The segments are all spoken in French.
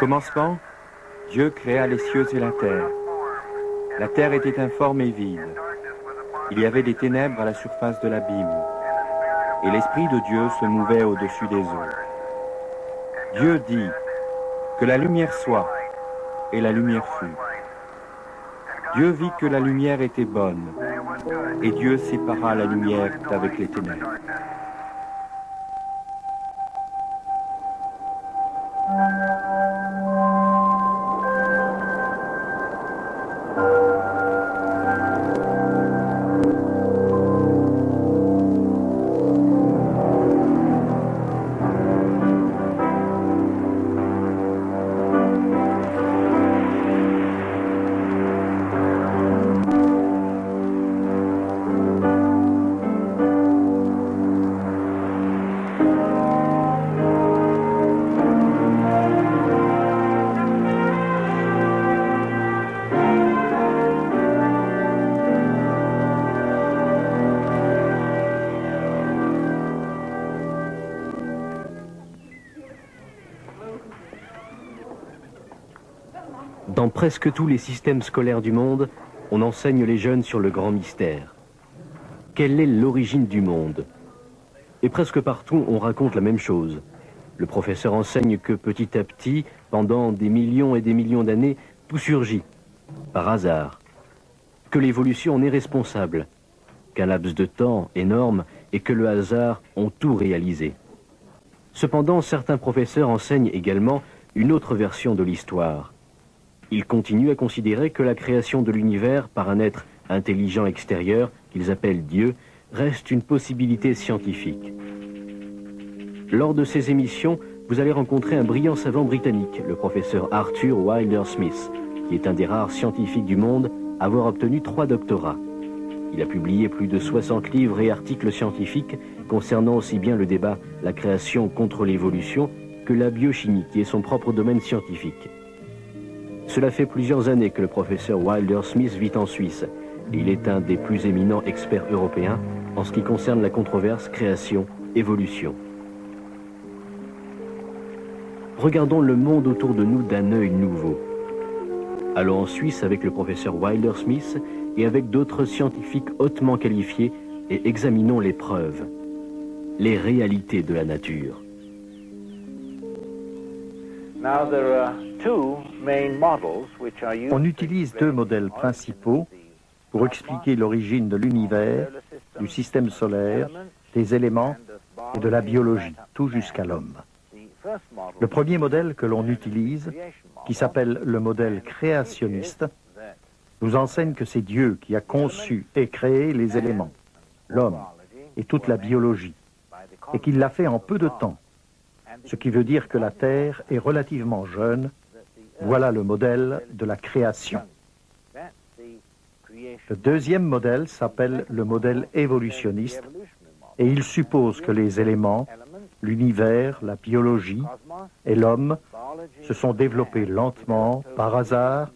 commencement, Dieu créa les cieux et la terre. La terre était informe et vide. Il y avait des ténèbres à la surface de l'abîme. Et l'Esprit de Dieu se mouvait au-dessus des eaux. Dieu dit, que la lumière soit, et la lumière fut. Dieu vit que la lumière était bonne, et Dieu sépara la lumière d'avec les ténèbres. Dans presque tous les systèmes scolaires du monde, on enseigne les jeunes sur le grand mystère. Quelle est l'origine du monde? Et presque partout, on raconte la même chose. Le professeur enseigne que petit à petit, pendant des millions et des millions d'années, tout surgit, par hasard. Que l'évolution en est responsable, qu'un laps de temps énorme et que le hasard ont tout réalisé. Cependant, certains professeurs enseignent également une autre version de l'histoire. Ils continuent à considérer que la création de l'univers par un être intelligent extérieur, qu'ils appellent Dieu, reste une possibilité scientifique. Lors de ces émissions, vous allez rencontrer un brillant savant britannique, le professeur Arthur Wilder-Smith, qui est un des rares scientifiques du monde à avoir obtenu 3 doctorats. Il a publié plus de 60 livres et articles scientifiques concernant aussi bien le débat la création contre l'évolution que la biochimie, qui est son propre domaine scientifique. Cela fait plusieurs années que le professeur Wilder-Smith vit en Suisse et il est un des plus éminents experts européens en ce qui concerne la controverse création-évolution. Regardons le monde autour de nous d'un œil nouveau. Allons en Suisse avec le professeur Wilder-Smith et avec d'autres scientifiques hautement qualifiés et examinons les preuves, les réalités de la nature. On utilise 2 modèles principaux pour expliquer l'origine de l'univers, du système solaire, des éléments et de la biologie, tout jusqu'à l'homme. Le premier modèle que l'on utilise, qui s'appelle le modèle créationniste, nous enseigne que c'est Dieu qui a conçu et créé les éléments, l'homme et toute la biologie, et qu'il l'a fait en peu de temps. Ce qui veut dire que la Terre est relativement jeune. Voilà le modèle de la création. Le deuxième modèle s'appelle le modèle évolutionniste et il suppose que les éléments, l'univers, la biologie et l'homme se sont développés lentement, par hasard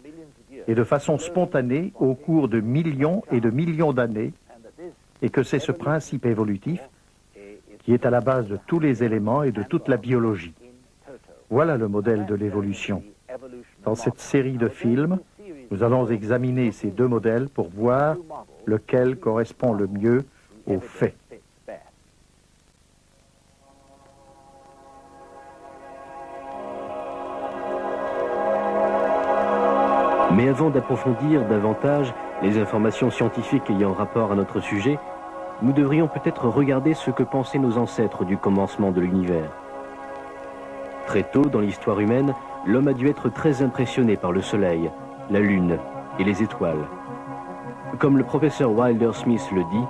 et de façon spontanée au cours de millions et de millions d'années et que c'est ce principe évolutif qui est à la base de tous les éléments et de toute la biologie. Voilà le modèle de l'évolution. Dans cette série de films, nous allons examiner ces 2 modèles pour voir lequel correspond le mieux aux faits. Mais avant d'approfondir davantage les informations scientifiques ayant rapport à notre sujet, nous devrions peut-être regarder ce que pensaient nos ancêtres du commencement de l'univers. Très tôt dans l'histoire humaine, l'homme a dû être très impressionné par le soleil, la lune et les étoiles. Comme le professeur Wilder-Smith le dit,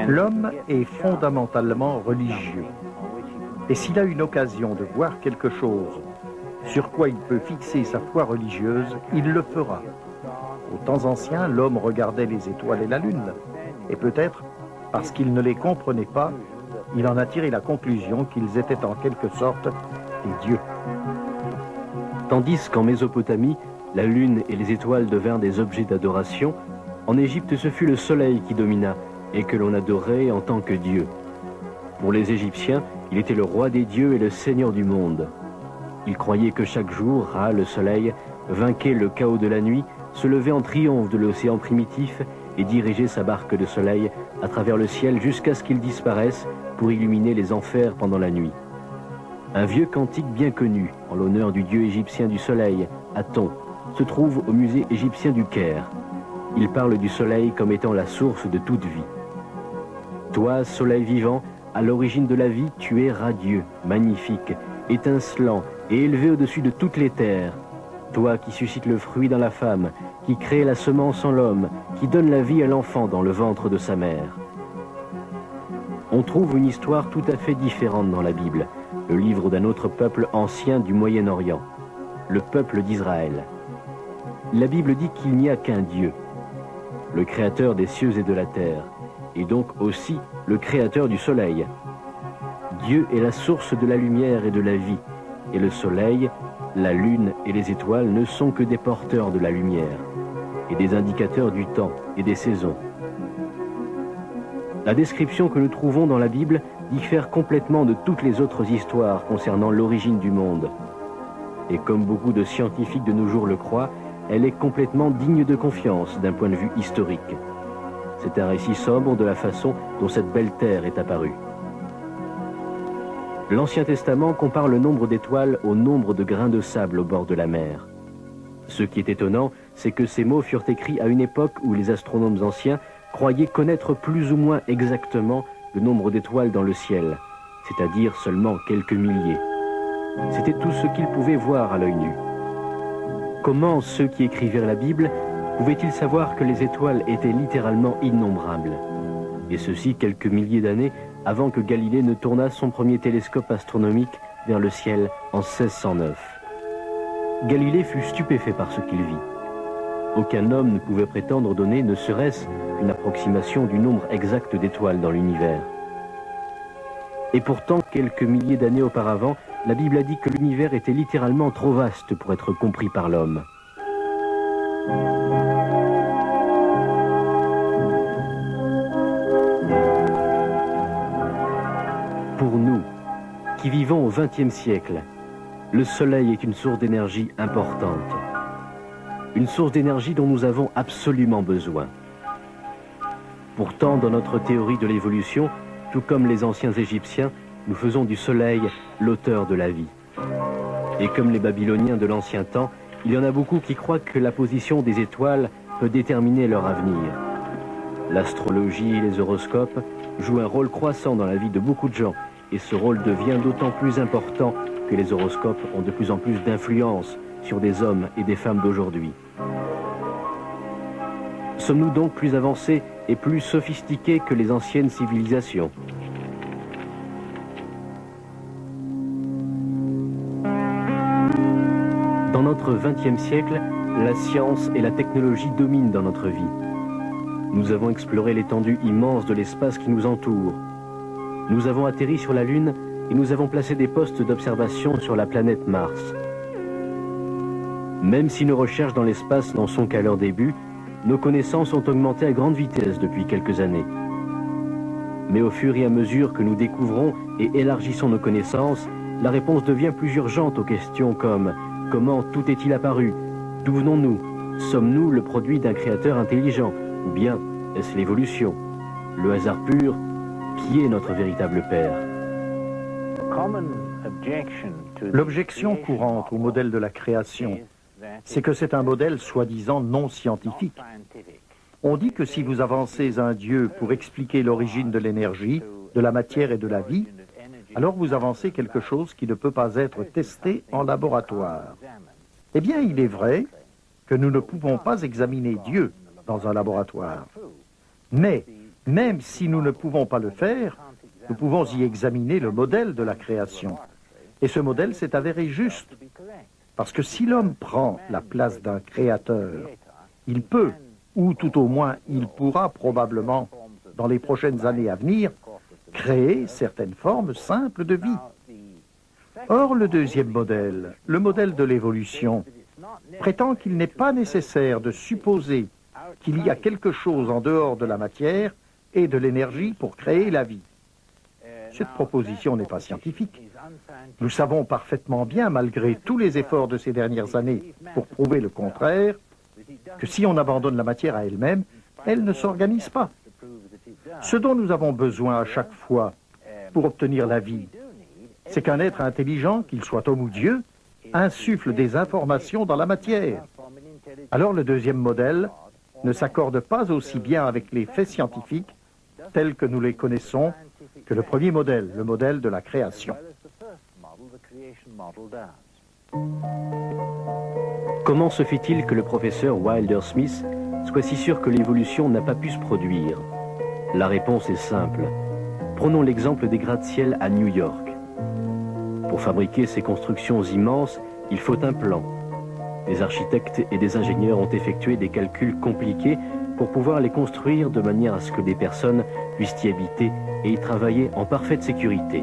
l'homme est fondamentalement religieux. Et s'il a une occasion de voir quelque chose sur quoi il peut fixer sa foi religieuse, il le fera. Aux temps anciens, l'homme regardait les étoiles et la lune. Et peut-être, parce qu'il ne les comprenait pas, il en a tiré la conclusion qu'ils étaient en quelque sorte des dieux. Tandis qu'en Mésopotamie, la lune et les étoiles devinrent des objets d'adoration, en Égypte ce fut le soleil qui domina et que l'on adorait en tant que Dieu. Pour les Égyptiens, il était le roi des dieux et le seigneur du monde. Ils croyaient que chaque jour, Ra, le soleil, vainquait le chaos de la nuit, se levait en triomphe de l'océan primitif et dirigeait sa barque de soleil à travers le ciel jusqu'à ce qu'il disparaisse pour illuminer les enfers pendant la nuit. Un vieux cantique bien connu, en l'honneur du dieu égyptien du soleil, Aton, se trouve au musée égyptien du Caire. Il parle du soleil comme étant la source de toute vie. Toi, soleil vivant, à l'origine de la vie, tu es radieux, magnifique, étincelant et élevé au-dessus de toutes les terres. Toi qui suscites le fruit dans la femme, qui crée la semence en l'homme, qui donne la vie à l'enfant dans le ventre de sa mère. On trouve une histoire tout à fait différente dans la Bible, le livre d'un autre peuple ancien du Moyen-Orient, le peuple d'Israël. La Bible dit qu'il n'y a qu'un Dieu, le créateur des cieux et de la terre, et donc aussi le créateur du soleil. Dieu est la source de la lumière et de la vie, et le soleil, la lune et les étoiles ne sont que des porteurs de la lumière et des indicateurs du temps et des saisons. La description que nous trouvons dans la Bible diffère complètement de toutes les autres histoires concernant l'origine du monde. Et comme beaucoup de scientifiques de nos jours le croient, elle est complètement digne de confiance d'un point de vue historique. C'est un récit sobre de la façon dont cette belle terre est apparue. L'Ancien Testament compare le nombre d'étoiles au nombre de grains de sable au bord de la mer. Ce qui est étonnant, c'est que ces mots furent écrits à une époque où les astronomes anciens croyaient connaître plus ou moins exactement le nombre d'étoiles dans le ciel, c'est-à-dire seulement quelques milliers. C'était tout ce qu'ils pouvaient voir à l'œil nu. Comment ceux qui écrivirent la Bible pouvaient-ils savoir que les étoiles étaient littéralement innombrables? Et ceci quelques milliers d'années avant que Galilée ne tournât son premier télescope astronomique vers le ciel en 1609. Galilée fut stupéfait par ce qu'il vit. Aucun homme ne pouvait prétendre donner ne serait-ce qu'une approximation du nombre exact d'étoiles dans l'univers. Et pourtant, quelques milliers d'années auparavant, la Bible a dit que l'univers était littéralement trop vaste pour être compris par l'homme. Pour nous, qui vivons au XXe siècle, le soleil est une source d'énergie importante. Une source d'énergie dont nous avons absolument besoin. Pourtant, dans notre théorie de l'évolution, tout comme les anciens Égyptiens, nous faisons du soleil l'auteur de la vie. Et comme les Babyloniens de l'ancien temps, il y en a beaucoup qui croient que la position des étoiles peut déterminer leur avenir. L'astrologie et les horoscopes jouent un rôle croissant dans la vie de beaucoup de gens, et ce rôle devient d'autant plus important que les horoscopes ont de plus en plus d'influence sur des hommes et des femmes d'aujourd'hui. Sommes-nous donc plus avancés et plus sophistiqués que les anciennes civilisations? Dans notre XXe siècle, la science et la technologie dominent dans notre vie. Nous avons exploré l'étendue immense de l'espace qui nous entoure. Nous avons atterri sur la Lune et nous avons placé des postes d'observation sur la planète Mars. Même si nos recherches dans l'espace n'en sont qu'à leur début, nos connaissances ont augmenté à grande vitesse depuis quelques années. Mais au fur et à mesure que nous découvrons et élargissons nos connaissances, la réponse devient plus urgente aux questions comme « Comment tout est-il apparu? D'où venons-nous? Sommes-nous le produit d'un créateur intelligent? Ou bien est-ce l'évolution? Le hasard pur? Qui est notre véritable père ?» L'objection courante au modèle de la création, c'est que c'est un modèle soi-disant non scientifique. On dit que si vous avancez un Dieu pour expliquer l'origine de l'énergie, de la matière et de la vie, alors vous avancez quelque chose qui ne peut pas être testé en laboratoire. Eh bien, il est vrai que nous ne pouvons pas examiner Dieu dans un laboratoire. Mais, même si nous ne pouvons pas le faire, nous pouvons y examiner le modèle de la création. Et ce modèle s'est avéré juste. Parce que si l'homme prend la place d'un créateur, il peut, ou tout au moins il pourra probablement, dans les prochaines années à venir, créer certaines formes simples de vie. Or, le deuxième modèle, le modèle de l'évolution, prétend qu'il n'est pas nécessaire de supposer qu'il y a quelque chose en dehors de la matière et de l'énergie pour créer la vie. Cette proposition n'est pas scientifique. Nous savons parfaitement bien, malgré tous les efforts de ces dernières années pour prouver le contraire, que si on abandonne la matière à elle-même, elle ne s'organise pas. Ce dont nous avons besoin à chaque fois pour obtenir la vie, c'est qu'un être intelligent, qu'il soit homme ou Dieu, insuffle des informations dans la matière. Alors le deuxième modèle ne s'accorde pas aussi bien avec les faits scientifiques tels que nous les connaissons que le premier modèle, le modèle de la création. Comment se fait-il que le professeur Wilder Smith soit si sûr que l'évolution n'a pas pu se produire? La réponse est simple. Prenons l'exemple des gratte-ciel à New York. Pour fabriquer ces constructions immenses, il faut un plan. Des architectes et des ingénieurs ont effectué des calculs compliqués pour pouvoir les construire de manière à ce que des personnes puissent y habiter et y travailler en parfaite sécurité.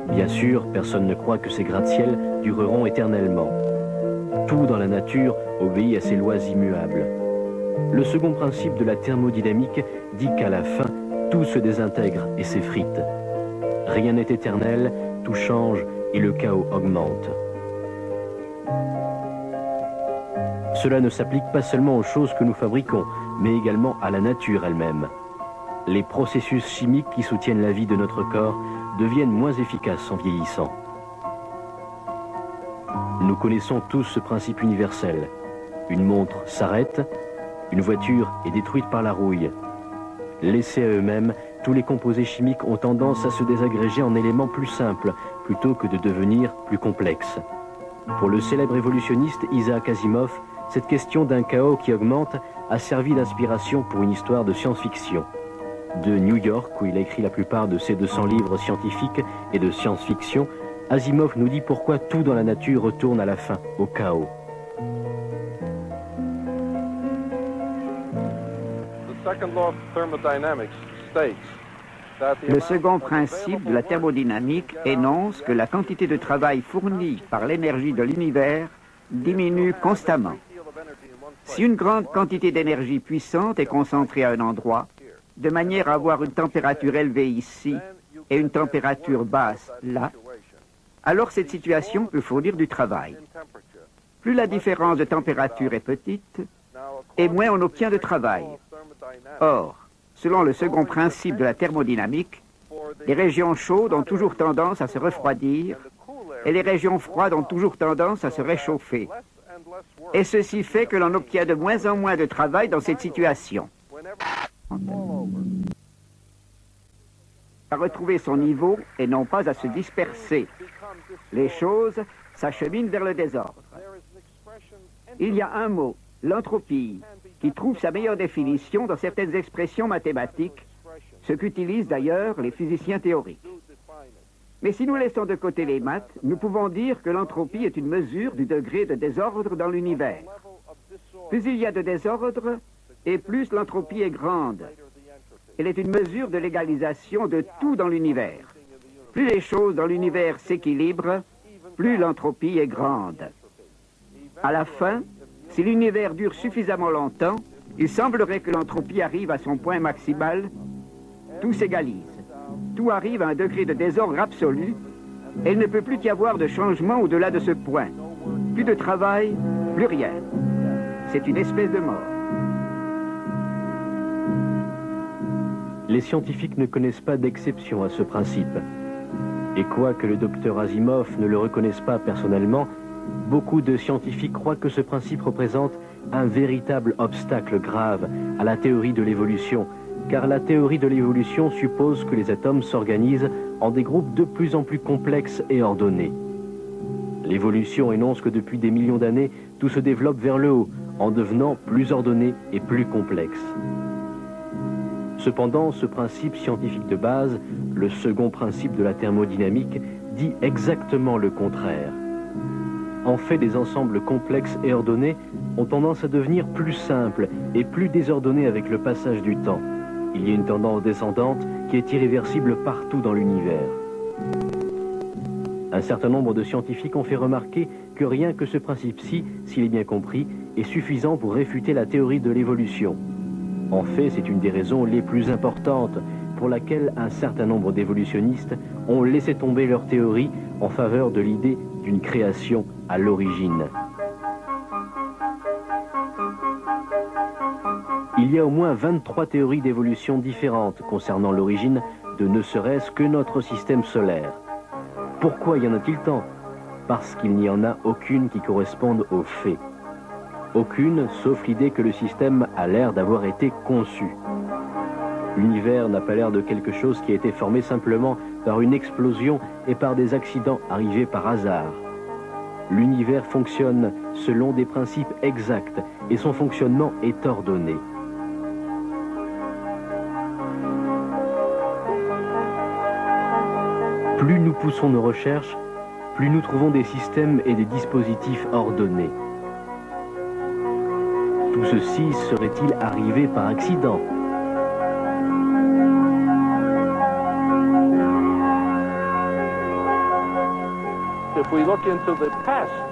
Bien sûr, personne ne croit que ces gratte-ciel dureront éternellement. Tout dans la nature obéit à ces lois immuables. Le second principe de la thermodynamique dit qu'à la fin, tout se désintègre et s'effrite. Rien n'est éternel, tout change et le chaos augmente. Cela ne s'applique pas seulement aux choses que nous fabriquons, mais également à la nature elle-même. Les processus chimiques qui soutiennent la vie de notre corps deviennent moins efficaces en vieillissant. Nous connaissons tous ce principe universel. Une montre s'arrête, une voiture est détruite par la rouille. Laissés à eux-mêmes, tous les composés chimiques ont tendance à se désagréger en éléments plus simples, plutôt que de devenir plus complexes. Pour le célèbre évolutionniste Isaac Asimov, cette question d'un chaos qui augmente a servi d'inspiration pour une histoire de science-fiction. De New York, où il a écrit la plupart de ses 200 livres scientifiques et de science-fiction, Asimov nous dit pourquoi tout dans la nature retourne à la fin au chaos. Le second principe de la thermodynamique énonce que la quantité de travail fournie par l'énergie de l'univers diminue constamment. Si une grande quantité d'énergie puissante est concentrée à un endroit, de manière à avoir une température élevée ici et une température basse là, alors cette situation peut fournir du travail. Plus la différence de température est petite, et moins on obtient de travail. Or, selon le second principe de la thermodynamique, les régions chaudes ont toujours tendance à se refroidir et les régions froides ont toujours tendance à se réchauffer. Et ceci fait que l'on obtient de moins en moins de travail dans cette situation. À retrouver son niveau et non pas à se disperser. Les choses s'acheminent vers le désordre. Il y a un mot, l'entropie, qui trouve sa meilleure définition dans certaines expressions mathématiques, ce qu'utilisent d'ailleurs les physiciens théoriques. Mais si nous laissons de côté les maths, nous pouvons dire que l'entropie est une mesure du degré de désordre dans l'univers. Plus il y a de désordre, et plus l'entropie est grande. Elle est une mesure de l'égalisation de tout dans l'univers. Plus les choses dans l'univers s'équilibrent, plus l'entropie est grande. À la fin, si l'univers dure suffisamment longtemps, il semblerait que l'entropie arrive à son point maximal, tout s'égalise. Tout arrive à un degré de désordre absolu, et il ne peut plus y avoir de changement au-delà de ce point. Plus de travail, plus rien. C'est une espèce de mort. Les scientifiques ne connaissent pas d'exception à ce principe. Et quoique le docteur Asimov ne le reconnaisse pas personnellement, beaucoup de scientifiques croient que ce principe représente un véritable obstacle grave à la théorie de l'évolution, car la théorie de l'évolution suppose que les atomes s'organisent en des groupes de plus en plus complexes et ordonnés. L'évolution énonce que depuis des millions d'années, tout se développe vers le haut, en devenant plus ordonné et plus complexe. Cependant, ce principe scientifique de base, le second principe de la thermodynamique, dit exactement le contraire. En fait, des ensembles complexes et ordonnés ont tendance à devenir plus simples et plus désordonnés avec le passage du temps. Il y a une tendance descendante qui est irréversible partout dans l'univers. Un certain nombre de scientifiques ont fait remarquer que rien que ce principe-ci, s'il est bien compris, est suffisant pour réfuter la théorie de l'évolution. En fait, c'est une des raisons les plus importantes, pour laquelle un certain nombre d'évolutionnistes ont laissé tomber leur théorie en faveur de l'idée d'une création à l'origine. Il y a au moins 23 théories d'évolution différentes concernant l'origine de ne serait-ce que notre système solaire. Pourquoi y en a-t-il tant? Parce qu'il n'y en a aucune qui corresponde aux faits. Aucune, sauf l'idée que le système a l'air d'avoir été conçu. L'univers n'a pas l'air de quelque chose qui a été formé simplement par une explosion et par des accidents arrivés par hasard. L'univers fonctionne selon des principes exacts et son fonctionnement est ordonné. Plus nous poussons nos recherches, plus nous trouvons des systèmes et des dispositifs ordonnés. Tout ceci serait-il arrivé par accident?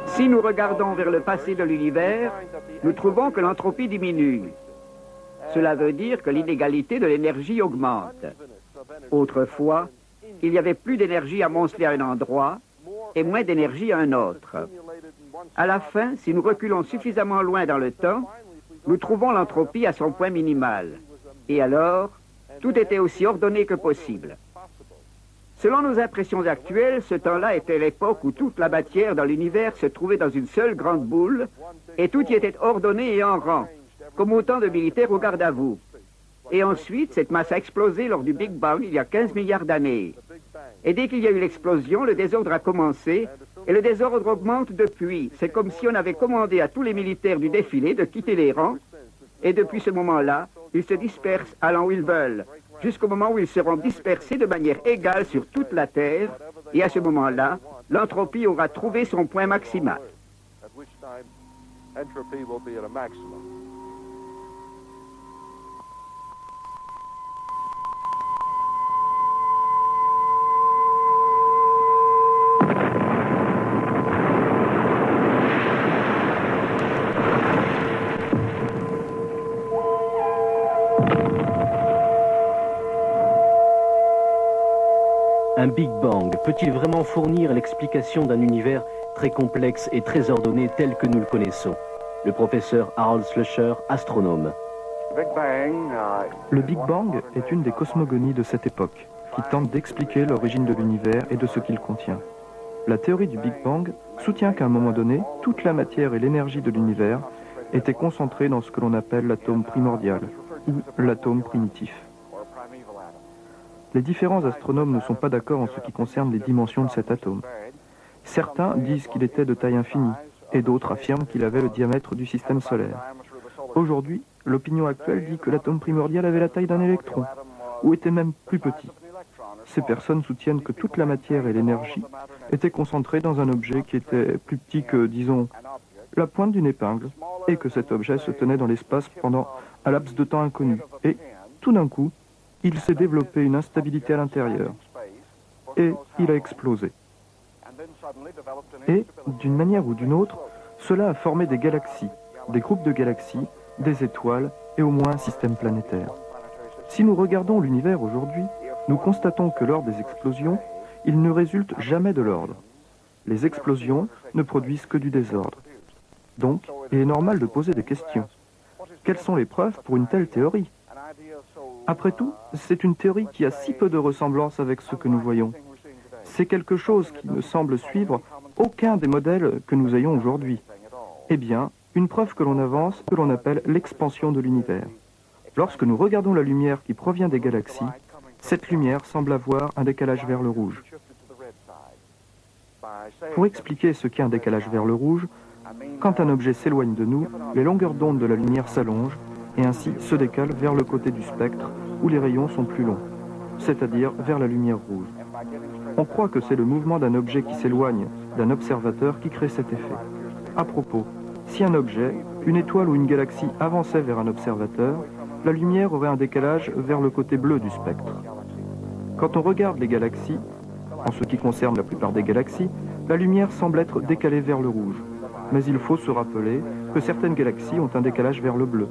Si nous regardons vers le passé de l'univers, nous trouvons que l'entropie diminue. Cela veut dire que l'inégalité de l'énergie augmente. Autrefois, il y avait plus d'énergie amoncelée à un endroit et moins d'énergie à un autre. À la fin, si nous reculons suffisamment loin dans le temps, nous trouvons l'entropie à son point minimal. Et alors, tout était aussi ordonné que possible. Selon nos impressions actuelles, ce temps-là était l'époque où toute la matière dans l'univers se trouvait dans une seule grande boule et tout y était ordonné et en rang, comme autant de militaires au garde à vous. Et ensuite, cette masse a explosé lors du Big Bang il y a 15 milliards d'années. Et dès qu'il y a eu l'explosion, le désordre a commencé, et le désordre augmente depuis. C'est comme si on avait commandé à tous les militaires du défilé de quitter les rangs, et depuis ce moment-là, ils se dispersent allant où ils veulent, jusqu'au moment où ils seront dispersés de manière égale sur toute la Terre, et à ce moment-là, l'entropie aura trouvé son point maximal. Un Big Bang peut-il vraiment fournir l'explication d'un univers très complexe et très ordonné tel que nous le connaissons? Le professeur Harold Slusher, astronome. Le Big Bang est une des cosmogonies de cette époque, qui tente d'expliquer l'origine de l'univers et de ce qu'il contient. La théorie du Big Bang soutient qu'à un moment donné, toute la matière et l'énergie de l'univers étaient concentrées dans ce que l'on appelle l'atome primordial, ou l'atome primitif. Les différents astronomes ne sont pas d'accord en ce qui concerne les dimensions de cet atome. Certains disent qu'il était de taille infinie, et d'autres affirment qu'il avait le diamètre du système solaire. Aujourd'hui, l'opinion actuelle dit que l'atome primordial avait la taille d'un électron, ou était même plus petit. Ces personnes soutiennent que toute la matière et l'énergie étaient concentrées dans un objet qui était plus petit que, disons, la pointe d'une épingle, et que cet objet se tenait dans l'espace pendant un laps de temps inconnu. Et, tout d'un coup, il s'est développé une instabilité à l'intérieur, et il a explosé. Et, d'une manière ou d'une autre, cela a formé des galaxies, des groupes de galaxies, des étoiles et au moins un système planétaire. Si nous regardons l'univers aujourd'hui, nous constatons que lors des explosions, il ne résulte jamais de l'ordre. Les explosions ne produisent que du désordre. Donc, il est normal de poser des questions. Quelles sont les preuves pour une telle théorie? Après tout, c'est une théorie qui a si peu de ressemblance avec ce que nous voyons. C'est quelque chose qui ne semble suivre aucun des modèles que nous ayons aujourd'hui. Eh bien, une preuve que l'on avance, que l'on appelle l'expansion de l'univers. Lorsque nous regardons la lumière qui provient des galaxies, cette lumière semble avoir un décalage vers le rouge. Pour expliquer ce qu'est un décalage vers le rouge, quand un objet s'éloigne de nous, les longueurs d'onde de la lumière s'allongent et ainsi se décalent vers le côté du spectre où les rayons sont plus longs, c'est-à-dire vers la lumière rouge. On croit que c'est le mouvement d'un objet qui s'éloigne d'un observateur qui crée cet effet. À propos, si un objet, une étoile ou une galaxie avançait vers un observateur, la lumière aurait un décalage vers le côté bleu du spectre. Quand on regarde les galaxies, en ce qui concerne la plupart des galaxies, la lumière semble être décalée vers le rouge. Mais il faut se rappeler que certaines galaxies ont un décalage vers le bleu.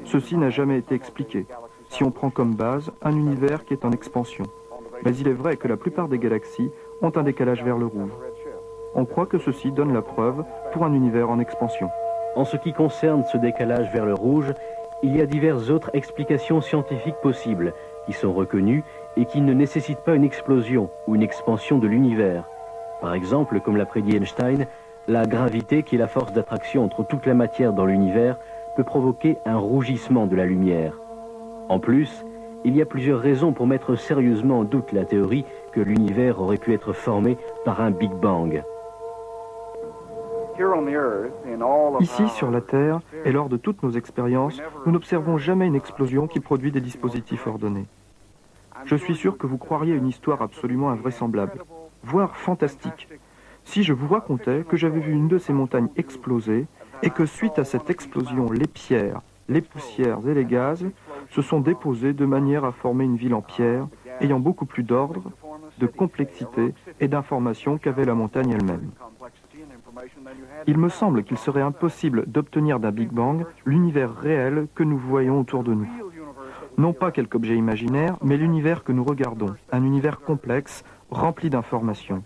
Ceci n'a jamais été expliqué. si on prend comme base un univers qui est en expansion. Mais il est vrai que la plupart des galaxies ont un décalage vers le rouge. On croit que ceci donne la preuve pour un univers en expansion. En ce qui concerne ce décalage vers le rouge, il y a diverses autres explications scientifiques possibles qui sont reconnues et qui ne nécessitent pas une explosion ou une expansion de l'univers. Par exemple, comme l'a prédit Einstein, la gravité, qui est la force d'attraction entre toute la matière dans l'univers, peut provoquer un rougissement de la lumière. En plus, il y a plusieurs raisons pour mettre sérieusement en doute la théorie que l'univers aurait pu être formé par un Big Bang. Ici, sur la Terre, et lors de toutes nos expériences, nous n'observons jamais une explosion qui produit des dispositifs ordonnés. Je suis sûr que vous croiriez une histoire absolument invraisemblable, voire fantastique, si je vous racontais que j'avais vu une de ces montagnes exploser et que suite à cette explosion, les pierres, les poussières et les gaz se sont déposés de manière à former une ville en pierre ayant beaucoup plus d'ordre, de complexité et d'information qu'avait la montagne elle-même. Il me semble qu'il serait impossible d'obtenir d'un Big Bang l'univers réel que nous voyons autour de nous. Non pas quelque objet imaginaire, mais l'univers que nous regardons, un univers complexe, rempli d'informations.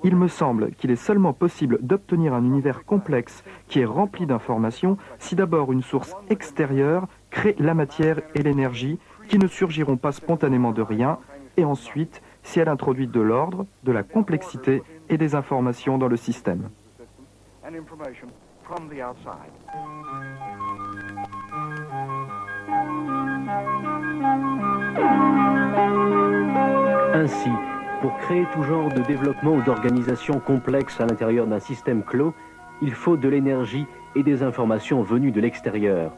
Il me semble qu'il est seulement possible d'obtenir un univers complexe qui est rempli d'informations si d'abord une source extérieure crée la matière et l'énergie qui ne surgiront pas spontanément de rien, et ensuite si elle introduit de l'ordre, de la complexité et des informations dans le système. Ainsi, pour créer tout genre de développement ou d'organisation complexe à l'intérieur d'un système clos, il faut de l'énergie et des informations venues de l'extérieur.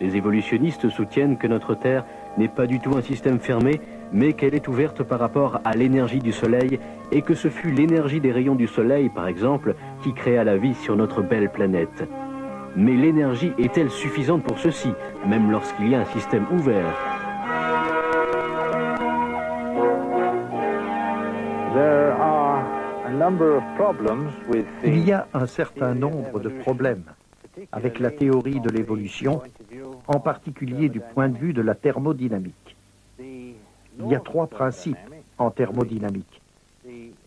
Les évolutionnistes soutiennent que notre Terre n'est pas du tout un système fermé, mais qu'elle est ouverte par rapport à l'énergie du Soleil et que ce fut l'énergie des rayons du Soleil, par exemple, qui créa la vie sur notre belle planète. Mais l'énergie est-elle suffisante pour ceci, même lorsqu'il y a un système ouvert ? Il y a un certain nombre de problèmes avec la théorie de l'évolution, en particulier du point de vue de la thermodynamique. Il y a 3 principes en thermodynamique.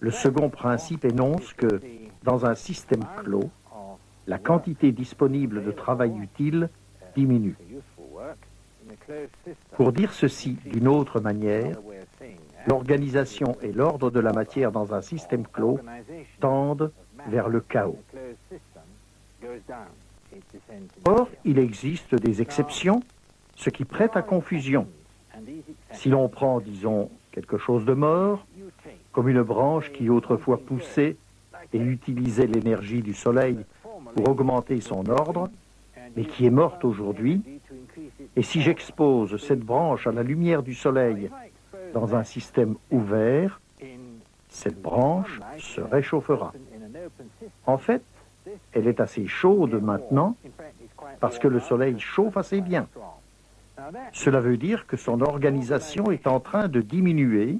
Le second principe énonce que, dans un système clos, la quantité disponible de travail utile diminue. Pour dire ceci d'une autre manière, l'organisation et l'ordre de la matière dans un système clos tendent vers le chaos. Or, il existe des exceptions, ce qui prête à confusion. Si l'on prend, disons, quelque chose de mort, comme une branche qui autrefois poussait et utilisait l'énergie du soleil pour augmenter son ordre, mais qui est morte aujourd'hui, et si j'expose cette branche à la lumière du soleil dans un système ouvert, cette branche se réchauffera. En fait, elle est assez chaude maintenant parce que le soleil chauffe assez bien. Cela veut dire que son organisation est en train de diminuer,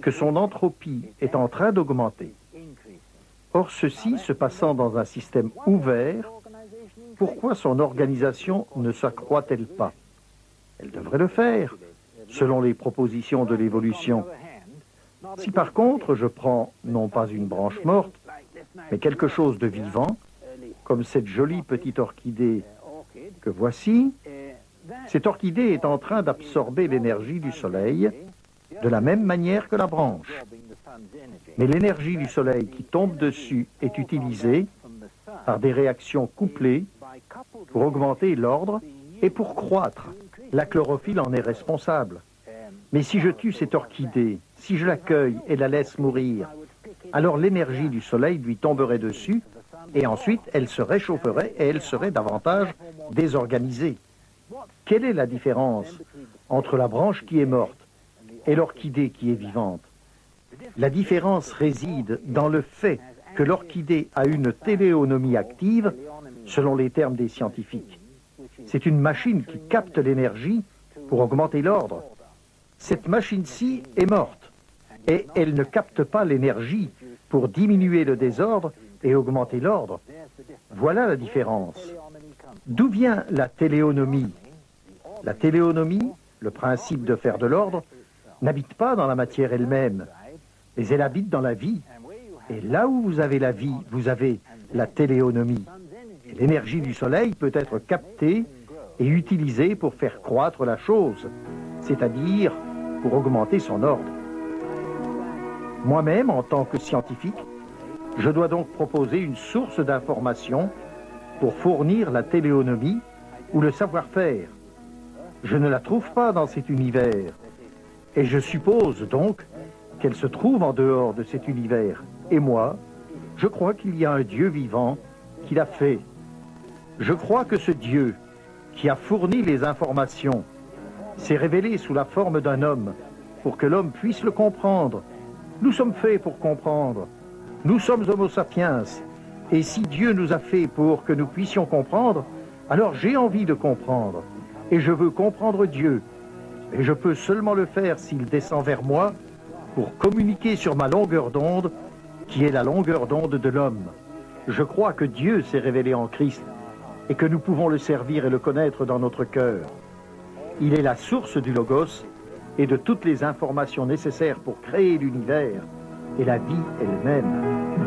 que son entropie est en train d'augmenter. Or, ceci se passant dans un système ouvert, pourquoi son organisation ne s'accroît-elle pas? Elle devrait le faire, selon les propositions de l'évolution. Si par contre je prends non pas une branche morte, mais quelque chose de vivant, comme cette jolie petite orchidée que voici, cette orchidée est en train d'absorber l'énergie du soleil de la même manière que la branche. Mais l'énergie du soleil qui tombe dessus est utilisée par des réactions couplées pour augmenter l'ordre et pour croître. La chlorophylle en est responsable. Mais si je tue cette orchidée, si je l'accueille et la laisse mourir, alors l'énergie du soleil lui tomberait dessus et ensuite elle se réchaufferait et elle serait davantage désorganisée. Quelle est la différence entre la branche qui est morte et l'orchidée qui est vivante? La différence réside dans le fait que l'orchidée a une téléonomie active, selon les termes des scientifiques. C'est une machine qui capte l'énergie pour augmenter l'ordre. Cette machine-ci est morte et elle ne capte pas l'énergie pour diminuer le désordre et augmenter l'ordre. Voilà la différence. D'où vient la téléonomie? La téléonomie, le principe de faire de l'ordre, n'habite pas dans la matière elle-même, mais elle habite dans la vie. Et là où vous avez la vie, vous avez la téléonomie. L'énergie du soleil peut être captée et utilisée pour faire croître la chose, c'est-à-dire pour augmenter son ordre. Moi-même, en tant que scientifique, je dois donc proposer une source d'information pour fournir la téléonomie ou le savoir-faire. Je ne la trouve pas dans cet univers. Et je suppose donc qu'elle se trouve en dehors de cet univers. Et moi, je crois qu'il y a un Dieu vivant qui l'a fait. Je crois que ce Dieu qui a fourni les informations s'est révélé sous la forme d'un homme pour que l'homme puisse le comprendre. Nous sommes faits pour comprendre. Nous sommes Homo sapiens. Et si Dieu nous a fait pour que nous puissions comprendre, alors j'ai envie de comprendre. Et je veux comprendre Dieu. Et je peux seulement le faire s'il descend vers moi pour communiquer sur ma longueur d'onde, qui est la longueur d'onde de l'homme. Je crois que Dieu s'est révélé en Christ et que nous pouvons le servir et le connaître dans notre cœur. Il est la source du Logos et de toutes les informations nécessaires pour créer l'univers et la vie elle-même.